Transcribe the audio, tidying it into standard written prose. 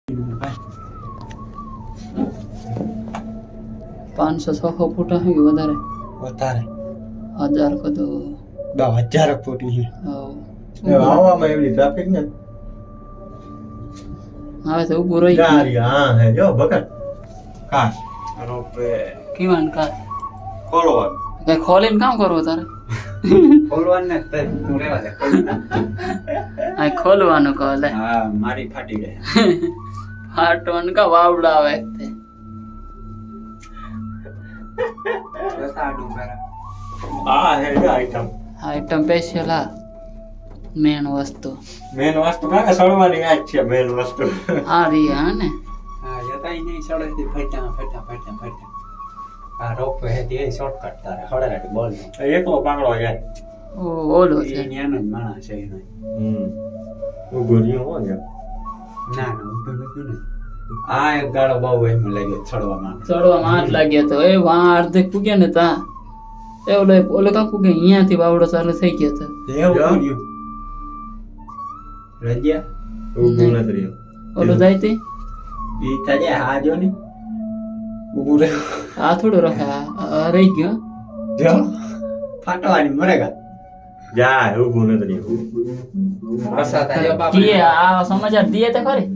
₹500-600 फूट है कि વધારે વધારે 1000 કો તો 10,000 ફૂટ ની હા આવવામાં એવડી ટ્રાફિક ને હવે તો ઊભું રહી ગાડી હા હે જો ભગત કાર રોપે કેવાન કા ખોલવાનું કઈ ખોલીને કામ કરવું તારે ખોલવાનું ને તે તું રેવા દે આ ખોલવાનું કહો લે હા મારી ફાટી જાય ફાટવાનું કા વાવડા આવે તે રસા ડુંગરા આ હે જો આઈટમ આઈટમ સ્પેશિયલ આ મેન વસ્તુ મેન વસ્તુ કાકા સળવાની આ જ છે મેન વસ્તુ આ રહી હા ને હા જતાઈ નહીં સડે તે ફટા આ રોપ હે તે શોર્ટકટ તારે હળરાટ બોલ એકલો પાંગડો જાય ઓલો એ છે ન્યાનો જ માણસ છે એનો ઉભો રહ્યો હો ને ના ઊભો નતું ને આ એક ગાળો બહુ એમ લાગ્યો ચડવામાં ચડવામાં હાથ લાગ્યો તો એ વાં અડધે પૂગ્યા ને તા એ ઓલો કા પૂગે અહીંયાથી વાવડો ચાલુ થઈ ગયો તો એવું કર્યું રજ્યા ઉભો નથી રહ્યો ઓલો જાય તે ઈ તાજે હા જો ને ઉભો રે આ થોડો રહે આ રહી ગયો જો ફાટવાની મરેગા જા ઉભો નથી રહ્યો રસા તાજો બાપ કે આ સમાચાર દીએ તો ખરી